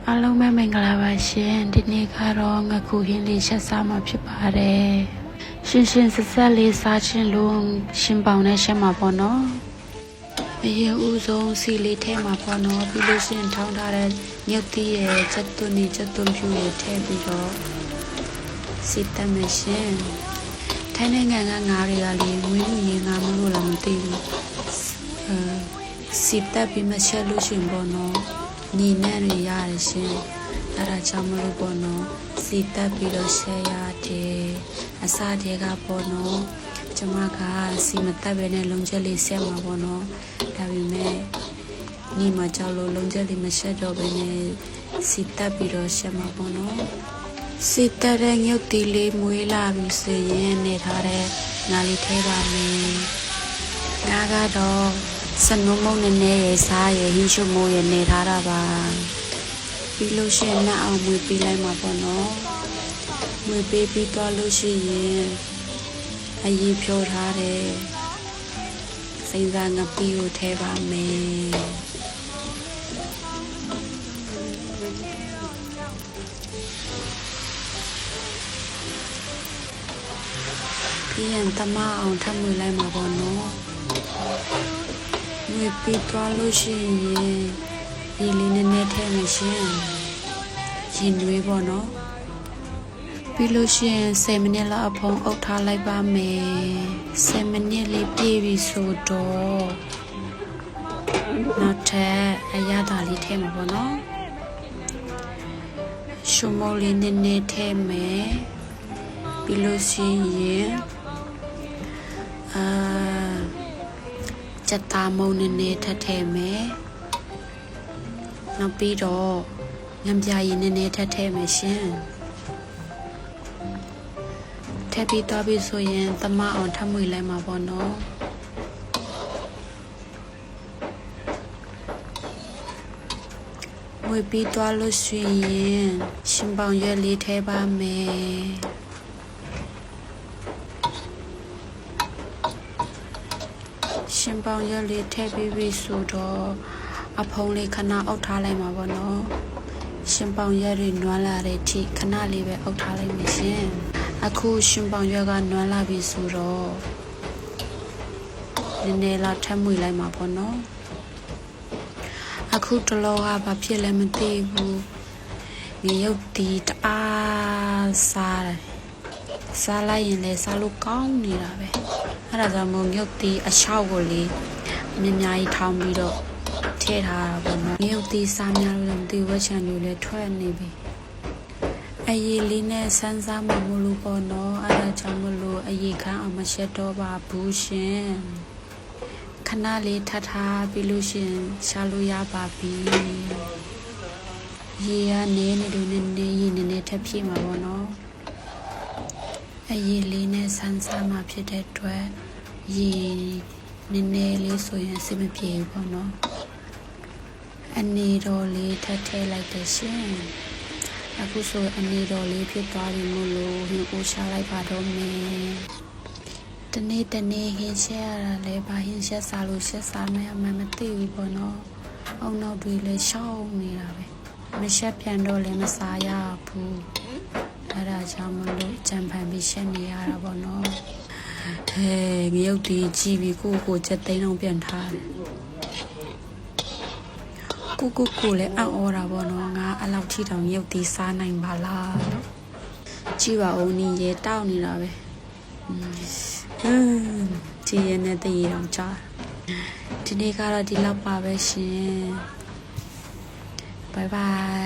အားလုံးပဲမင်္ဂလာပါရှင်ဒီနေ့ကတော့ငကူဟင်းလေးချက်စားမှာဖြစ်ပါတယ်ရှင်ဆက်ဆက်လေးစားခြင်းလို့ရှင်ပေါင်နဲ့ရှက်မှာပေါ့နော်အရင်ဦးဆုံးစီလေးထဲမှာပေါ့နော်ပြီးလို့ရှင်ထောင်းထားတဲ့မြုပ်သီးရဲ့ချက်သွန်းဖြူရဲ့ထည့်ပြီးတော့စီတက်မယ်ရှင်ထိုင်းနိုင်ငံကငါးတွေကလေမွေးမြူရေးငါမလို့လားမသိဘူးစီတက်ပြီးမှချက်လို့ရှင်ပေါ့နော်ညီနဲ့ရရတယ်ရှင်အဲ့ဒါကြောင့်မလို့ပေါ့နော်စီတက်ပြီးတော့ရှယ်ရတယ်အစားတွေကပေါ့နော်ကျမကစီမတက်ပဲနဲ့လုံးချက်လေးဆက်မှာပေါ့နော်ဒါပေမဲ့ညီမကြောက်လို့လုံးချက်လေးမဆက်တော့ပဲနဲ့စီတက်ပြီးတော့ရှက်မှာပေါ့နော်စီတက်တဲ့ညုတ်တီလေးမွေးလာပြီဆိုရင်နေထားတဲ့ငါလေးထဲပါမယ်ငါကတော့စနုံမုံနဲ့ရစားရဟင်းချုံမိုးရနေထားတာပါပြီးလို့ရှိရင်နောက်အောင်မွေးပေးလိုက်မှာပေါ့နော်မွေးပေးပြီးတော့လို့ရှိရင်အရေးဖြိုးထားတယ်စိန်စားငပီးကိုထဲပါမယ်ပြီးရင်တမအောင်ထပ်မွေးလိုက်မှာပေါ့နော်မွေးပြီးတော့လို့ရှိရင်ဒီလေးနဲ့ထဲမှာရှင်ရင်နွေးပေါ့နော်ပြီးလို့ရှိရင်10မိနစ်လောက်အဖုံးအုပ်ထားလိုက်ပါမယ်10မိနစ်လေးပြည့်ပြီဆိုတော့နောက်ထပ်အရသာလေးထဲမှာပေါ့နော်ရှုံမိုးလေးနဲ့ထဲမယ်ပြီးလို့ရှိရင်ချက်သားမုံနဲ့ထပ်ထဲမယ်နောက်ပြီးတော့ငပြာရည်နဲ့ထပ်ထဲမယ်ရှင်ထပ်ပြီးတော့ပြီဆိုရင်သမအောင်ထပ်မွေလိုက်မှာပေါ့နော်မွေပြီးတော့လို့ရှိရင်ရှင်ပေါင်ရွက်လေးထဲပါမယ်ရှင်ပေါင်ရွက်လေးထည့်ပြီးပြီဆိုတော့အဖုံးလေးခဏအုပ်ထားလိုက်မှာပေါ့နော်ရှင်ပေါင်ရွက်တွေနွမ်းလာတဲ့အထိခဏလေးပဲအုပ်ထားလိုက်မယ်ရှင်အခုရှင်ပေါင်ရွက်ကနွမ်းလာပြီဆိုတော့နည်းနည်းလောက်ထပ်မွေလိုက်မှာပေါ့နော်အခုတလောကဘာဖြစ်လဲမသိဘူးငရုတ်တီတအားစားလိုက်ရင်လည်းစားလို့ကောင်းနေတာပဲအဲ့ဒါကြောင့်မို့ငရုတ်တီအလျှောက်ကိုလေးအများကြီးထောင်းပြီးတော့ထည့်ထားတာပေါ့နော်ငရုတ်တီစားများလို့မသိဝက်ချန်တွေလည်းထွက်နေပြီအရေးလေးနဲ့စမ်းစားမှမလို့ပေါ့နော်အဲ့ဒါကြောင့်မလို့အရေးခန်းအောင်မရှက်တော့ပါဘူးရှင်ခဏလေးထပ်ထားပြီးလို့ရှင်ရှာလို့ရပါပြီရေကနေနေလို့နေရေနေထပ်ပြည့်မှာပေါ့နော်အရေးလေးနဲ့စမ်းစားမှဖြစ်တဲ့အတွက်ရေနည်းနည်းလေးဆိုရင်စိတ်မပြေဘူးပေါ့နော်အနေတော်လေးထပ်ထည့်လိုက်တယ်ရှင်အခုဆိုအနေတော်လေးဖြစ်သွားပြီမို့လို့ဟင်းအိုးရှာလိုက်ပါတော့မယ်တနေ့ဟင်းချက်ရတာလဲဘာဟင်းချက်စားလို့ချက်စားမယ်အမှမသိဘူးပေါ့နော်အောင်နောက်တွေလည်းရှောင်းနေတာပဲမချက်ပြန်တော့လည်းမစားရဘူးအဲ့ဒါကြောင့်မလို့ကြံဖန်ပြီးရှက်နေရတာပေါ့နော်ဟဲ့ငရုတ်တီကြည့်ပြီးကိုချက်သိန်းအောင်ပြန်ထားတယ်ကိုလည်းအံ့ဩတာပေါ့နော်ငါအဲ့လောက်ထိတောင်ရုပ်တီးစားနိုင်ပါလားလို့ကြည့်ပါဦးနီရဲတောက်နေတာပဲကြည့်ရတဲ့တရေတောင်ကြားဒီနေ့ကတော့ဒီလောက်ပါပဲရှင်ဘိုင်ဘိုင်